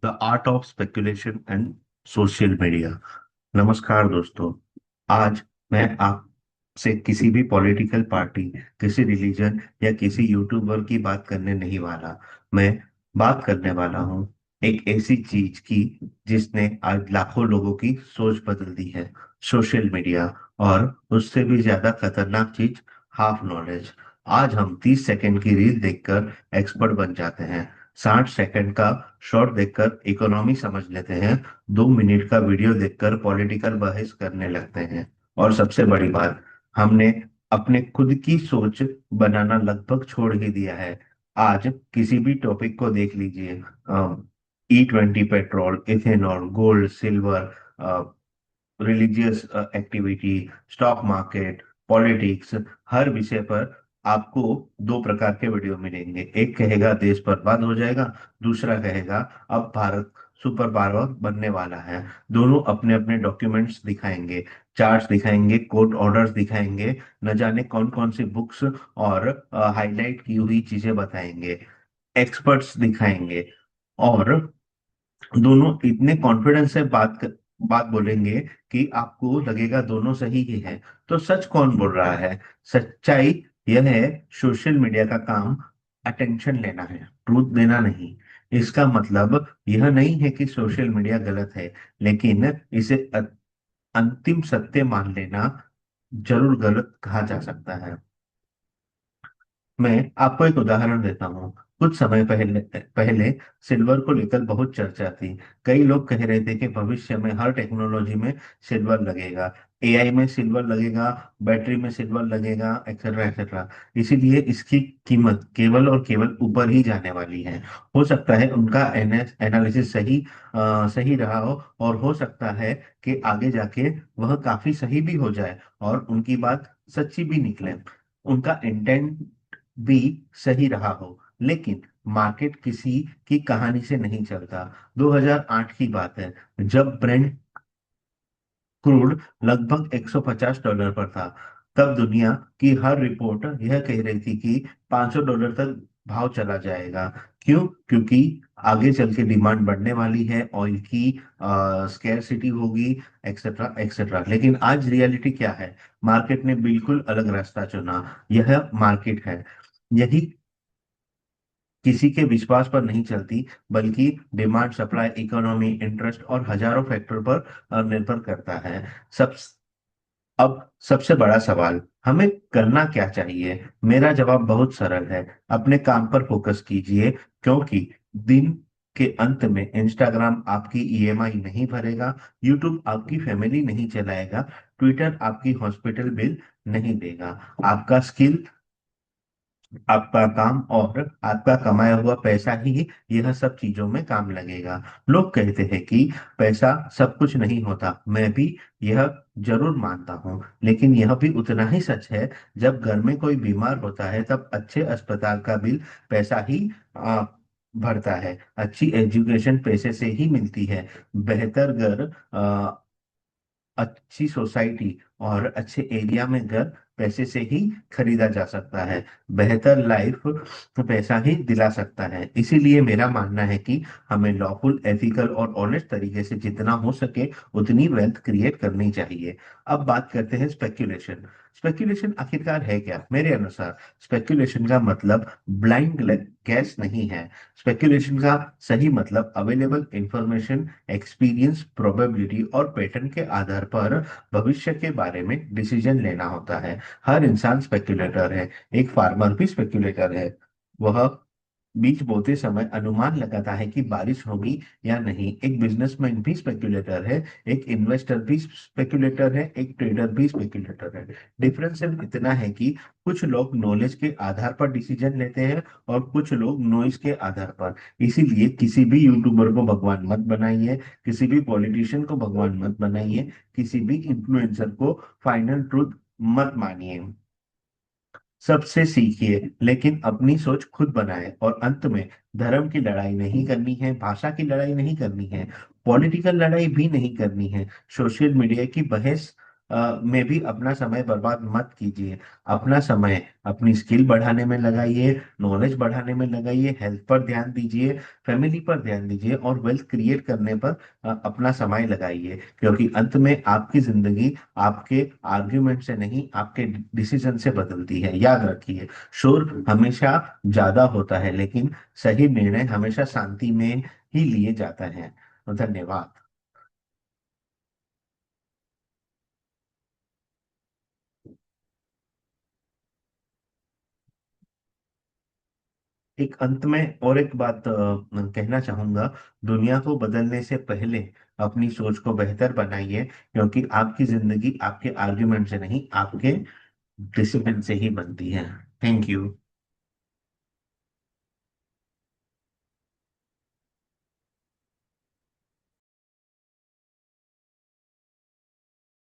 The art of speculation and social media. नमस्कार दोस्तों। आज मैं आपसे किसी भी पॉलिटिकल पार्टी, किसी रिलीजन या किसी यूट्यूबर की बात करने नहीं वाला। मैं बात करने वाला हूँ एक ऐसी चीज की जिसने आज लाखों लोगों की सोच बदल दी है, सोशल मीडिया। और उससे भी ज्यादा खतरनाक चीज, हाफ नॉलेज। आज हम 30 सेकंड की रील देखकर एक्सपर्ट बन जाते हैं, 60 सेकंड का शॉर्ट देखकर इकोनॉमी समझ लेते हैं, 2 मिनट का वीडियो देखकर पॉलिटिकल बहस करने लगते हैं। और सबसे बड़ी बात, हमने अपने खुद की सोच बनाना लगभग छोड़ ही दिया है। आज किसी भी टॉपिक को देख लीजिए, E20, petrol, ethanol, gold, silver, religious activity, stock market, politics, हर विषय पर आपको दो प्रकार के वीडियो मिलेंगे। एक कहेगा देश बर्बाद हो जाएगा, दूसरा कहेगा अब भारत सुपर पावर बनने वाला है। दोनों अपने अपने डॉक्यूमेंट्स दिखाएंगे, चार्ट्स दिखाएंगे, कोर्ट ऑर्डर्स दिखाएंगे, न जाने कौन कौन सी बुक्स और हाईलाइट की हुई चीजें बताएंगे, एक्सपर्ट्स दिखाएंगे। और दोनों इतने कॉन्फिडेंस से बात बोलेंगे कि आपको लगेगा दोनों सही ही है। तो सच कौन बोल रहा है? सच्चाई यह है, सोशल मीडिया का काम अटेंशन लेना है, ट्रूथ देना नहीं। इसका मतलब यह नहीं है कि सोशल मीडिया गलत है, लेकिन इसे अंतिम सत्य मान लेना जरूर गलत कहा जा सकता है। मैं आपको एक उदाहरण देता हूँ। कुछ समय पहले पहले सिल्वर को लेकर बहुत चर्चा थी। कई लोग कह रहे थे कि भविष्य में हर टेक्नोलॉजी में सिल्वर लगेगा, एआई में सिल्वर लगेगा, बैटरी में सिल्वर लगेगा, एक्सेट्रा एक्सेट्रा। इसीलिए इसकी कीमत केवल और केवल ऊपर ही जाने वाली है। हो सकता है उनका एनालिसिस सही रहा हो सकता है कि आगे जाके वह काफी सही भी हो जाए और उनकी बात सच्ची भी निकले, उनका इंटेंट भी सही रहा हो। लेकिन मार्केट किसी की कहानी से नहीं चलता। 2008 की बात है, जब ब्रेंट क्रूड लगभग $150 पर था। तब दुनिया की हर रिपोर्ट यह कह रही थी कि $500 तक भाव चला जाएगा। क्यों? क्योंकि आगे चल के डिमांड बढ़ने वाली है, ऑयल की स्केर्सिटी होगी, एक्सेट्रा एक्सेट्रा। लेकिन आज रियलिटी क्या है? मार्केट ने बिल्कुल अलग रास्ता चुना। यह मार्केट है, यही किसी के विश्वास पर नहीं चलती, बल्कि डिमांड, सप्लाई, इकोनॉमी, इंटरेस्ट और हजारों फैक्टर पर निर्भर करता है। सब अब सबसे बड़ा सवाल, हमें करना क्या चाहिए? मेरा जवाब बहुत सरल है, अपने काम पर फोकस कीजिए। क्योंकि दिन के अंत में इंस्टाग्राम आपकी ईएमआई नहीं भरेगा, यूट्यूब आपकी फैमिली नहीं चलाएगा, ट्विटर आपकी हॉस्पिटल बिल नहीं देगा। आपका स्किल, आपका काम और आपका कमाया हुआ पैसा ही यह सब चीजों में काम लगेगा। लोग कहते हैं कि पैसा सब कुछ नहीं होता, मैं भी यह जरूर मानता हूँ, लेकिन यह भी उतना ही सच है। जब घर में कोई बीमार होता है तब अच्छे अस्पताल का बिल पैसा ही भरता है। अच्छी एजुकेशन पैसे से ही मिलती है। बेहतर घर, अच्छी सोसाइटी और अच्छे एरिया में घर पैसे से ही खरीदा जा सकता है। बेहतर लाइफ पैसा ही दिला सकता है। इसीलिए मेरा मानना है कि हमें लॉफुल, एथिकल और ऑनेस्ट तरीके से जितना हो सके उतनी वेल्थ क्रिएट करनी चाहिए। अब बात करते हैं स्पेक्यूलेशन। स्पेक्यूलेशन आखिरकार है क्या? मेरे अनुसार स्पेक्यूलेशन का मतलब ब्लाइंड गैस नहीं है। स्पेक्यूलेशन का सही मतलब अवेलेबल इंफॉर्मेशन, एक्सपीरियंस, प्रोबेबिलिटी और पैटर्न के आधार पर भविष्य के बारे में डिसीजन लेना होता है। हर इंसान स्पेक्युलेटर है। एक फार्मर भी स्पेक्युलेटर है। वह बीज बोते समय अनुमान लगाता है कि बारिश होगी या नहीं। एक बिजनेसमैन भी स्पेक्युलेटर है, एक इन्वेस्टर भी स्पेक्युलेटर है, एक ट्रेडर भी स्पेक्युलेटर है। डिफरेंस सिर्फ इतना है कि कुछ लोग नॉलेज के आधार पर डिसीजन लेते हैं और कुछ लोग नॉइज के आधार पर। इसीलिए किसी भी यूट्यूबर को भगवान मत बनाइए, किसी भी पॉलिटिशियन को भगवान मत बनाइए, किसी भी इन्फ्लुएंसर को फाइनल ट्रूथ मत मानिए। सबसे सीखिए, लेकिन अपनी सोच खुद बनाए। और अंत में, धर्म की लड़ाई नहीं करनी है, भाषा की लड़ाई नहीं करनी है, पॉलिटिकल लड़ाई भी नहीं करनी है। सोशल मीडिया की बहस में भी अपना समय बर्बाद मत कीजिए। अपना समय अपनी स्किल बढ़ाने में लगाइए, नॉलेज बढ़ाने में लगाइए, हेल्थ पर ध्यान दीजिए, फैमिली पर ध्यान दीजिए और वेल्थ क्रिएट करने पर अपना समय लगाइए, क्योंकि अंत में आपकी जिंदगी आपके आर्ग्यूमेंट से नहीं, आपके डिसीजन से बदलती है। याद रखिए, शोर हमेशा ज्यादा होता है, लेकिन सही निर्णय हमेशा शांति में ही लिए जाता है। धन्यवाद। एक अंत में और एक बात कहना चाहूंगा। दुनिया को बदलने से पहले अपनी सोच को बेहतर बनाइए, क्योंकि आपकी जिंदगी आपके आर्ग्यूमेंट से नहीं, आपके डिसिप्लिन से ही बनती है। Thank you.